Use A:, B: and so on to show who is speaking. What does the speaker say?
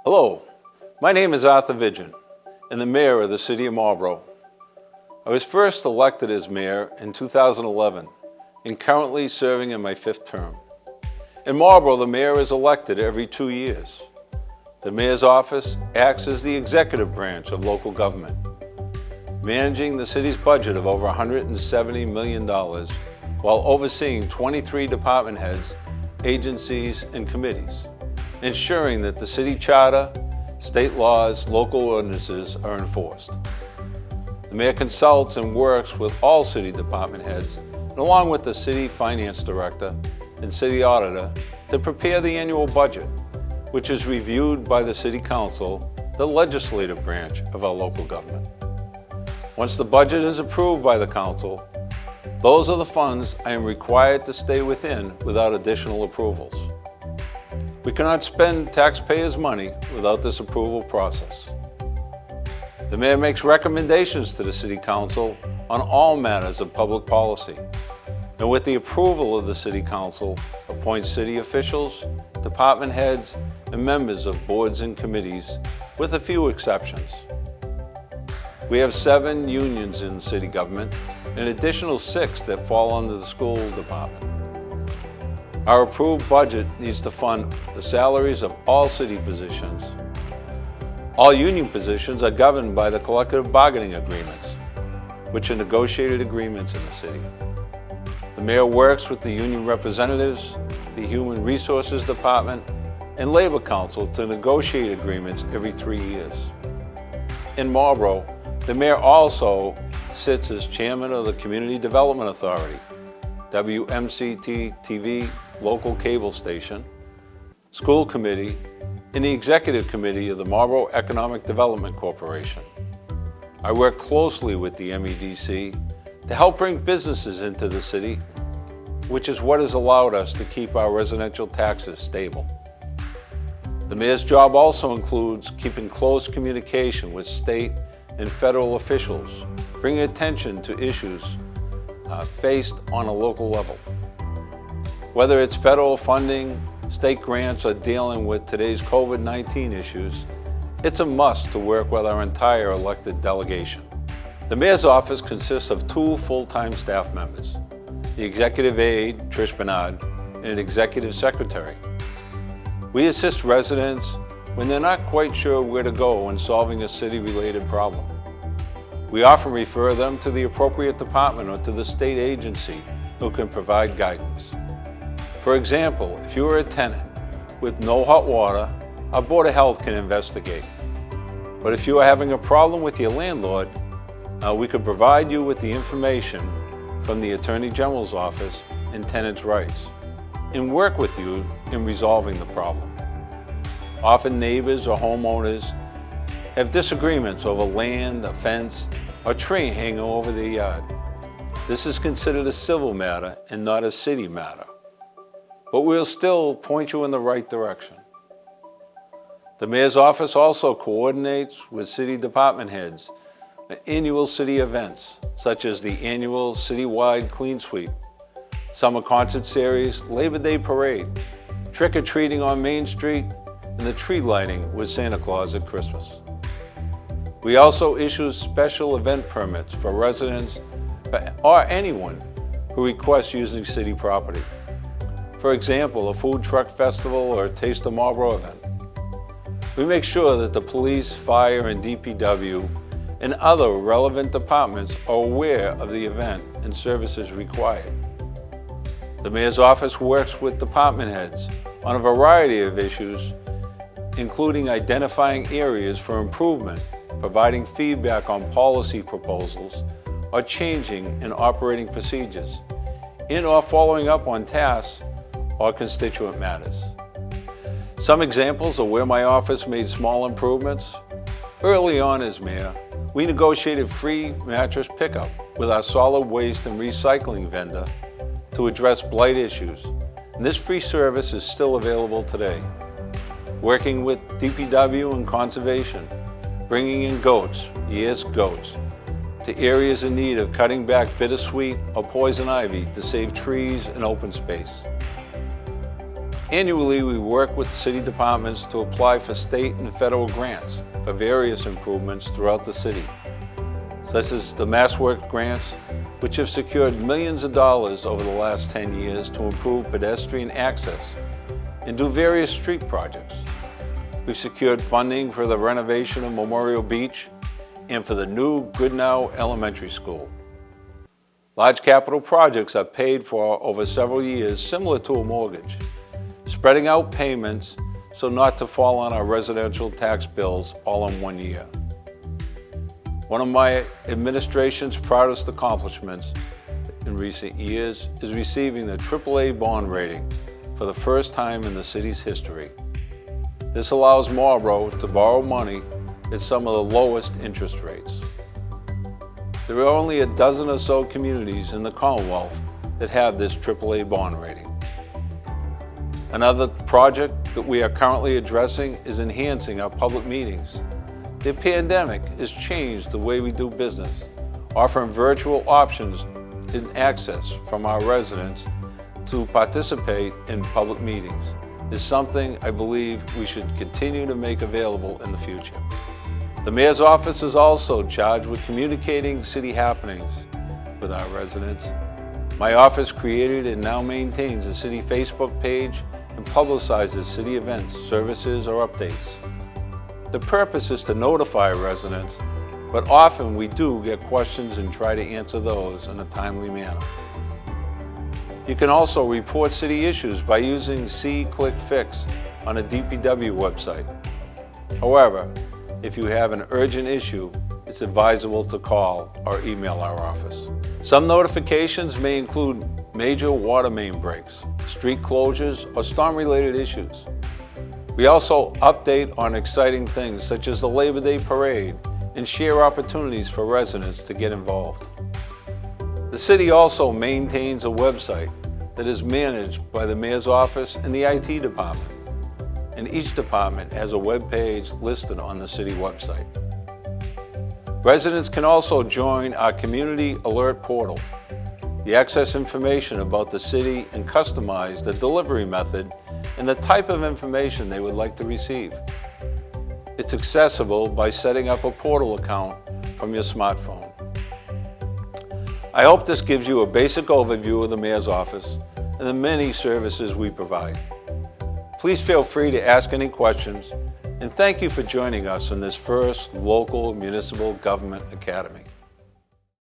A: Hello, my name is Arthur Vigeant, and the Mayor of the City of Marlborough. I was first elected as Mayor in 2011 and currently serving in my 5th term. In Marlborough, the Mayor is elected every 2 years. The Mayor's office acts as the executive branch of local government, managing the city's budget of over $170 million while overseeing 23 department heads, agencies, and committees, ensuring that the city charter, state laws, local ordinances are enforced. The Mayor consults and works with all city department heads, and along with the city finance director and city auditor, to prepare the annual budget, which is reviewed by the City Council, the legislative branch of our local government. Once the budget is approved by the Council, those are the funds I am required to stay within without additional approvals. We cannot spend taxpayers' money without this approval process. The Mayor makes recommendations to the City Council on all matters of public policy, and with the approval of the City Council, appoints city officials, department heads, and members of boards and committees, with a few exceptions. We have 7 unions in city government, and an additional 6 that fall under the school department. Our approved budget needs to fund the salaries of all city positions. All union positions are governed by the collective bargaining agreements, which are negotiated agreements in the city. The Mayor works with the union representatives, the Human Resources Department, and Labor Council to negotiate agreements every 3 years. In Marlborough, the Mayor also sits as chairman of the Community Development Authority, WMCT-TV local cable station, school committee, and the executive committee of the Marlborough Economic Development Corporation. I work closely with the MEDC to help bring businesses into the city, which is what has allowed us to keep our residential taxes stable. The Mayor's job also includes keeping close communication with state and federal officials, bringing attention to issues faced on a local level. Whether it's federal funding, state grants, or dealing with today's COVID-19 issues, it's a must to work with our entire elected delegation. The Mayor's office consists of 2 full-time staff members, the executive aide, Trish Bernard, and an executive secretary. We assist residents when they're not quite sure where to go when solving a city-related problem. We often refer them to the appropriate department or to the state agency who can provide guidance. For example, if you are a tenant with no hot water, our Board of Health can investigate. But if you are having a problem with your landlord, we could provide you with the information from the Attorney General's office and tenants' rights, and work with you in resolving the problem. Often neighbors or homeowners have disagreements over land, a fence, or tree hanging over their yard. This is considered a civil matter and not a city matter, but we'll still point you in the right direction. The Mayor's office also coordinates with city department heads at annual city events, such as the annual citywide clean sweep, summer concert series, Labor Day parade, trick-or-treating on Main Street, and the tree lighting with Santa Claus at Christmas. We also issue special event permits for residents or anyone who requests using city property. For example, a food truck festival or a Taste of Marlborough event. We make sure that the police, fire, and DPW and other relevant departments are aware of the event and services required. The Mayor's office works with department heads on a variety of issues, including identifying areas for improvement, providing feedback on policy proposals, or changing in operating procedures, or following up on tasks or constituent matters. Some examples of where my office made small improvements. Early on as Mayor, we negotiated free mattress pickup with our solid waste and recycling vendor to address blight issues, and this free service is still available today. Working with DPW and Conservation, bringing in goats, to areas in need of cutting back bittersweet or poison ivy to save trees and open space. Annually, we work with city departments to apply for state and federal grants for various improvements throughout the city, such as the MassWorks grants, which have secured millions of dollars over the last 10 years to improve pedestrian access and do various street projects. We've secured funding for the renovation of Memorial Beach and for the new Goodnow Elementary School. Large capital projects are paid for over several years, similar to a mortgage, spreading out payments so not to fall on our residential tax bills all in one year. One of my administration's proudest accomplishments in recent years is receiving the AAA bond rating for the first time in the city's history. This allows Marlborough to borrow money at some of the lowest interest rates. There are only a dozen or so communities in the Commonwealth that have this AAA bond rating. Another project that we are currently addressing is enhancing our public meetings. The pandemic has changed the way we do business. Offering virtual options and access from our residents to participate in public meetings is something I believe we should continue to make available in the future. The Mayor's office is also charged with communicating city happenings with our residents. My office created and now maintains a city Facebook page and publicizes city events, services, or updates. The purpose is to notify residents, but often we do get questions and try to answer those in a timely manner. You can also report city issues by using See-Click-Fix on the DPW website. However, if you have an urgent issue, it's advisable to call or email our office. Some notifications may include major water main breaks, street closures, or storm-related issues. We also update on exciting things such as the Labor Day Parade and share opportunities for residents to get involved. The city also maintains a website that is managed by the Mayor's office and the IT department, and each department has a web page listed on the city website. Residents can also join our Community Alert Portal. You access information about the city and customize the delivery method and the type of information they would like to receive. It's accessible by setting up a portal account from your smartphone. I hope this gives you a basic overview of the Mayor's office and the many services we provide. Please feel free to ask any questions, and thank you for joining us in this first local municipal government academy.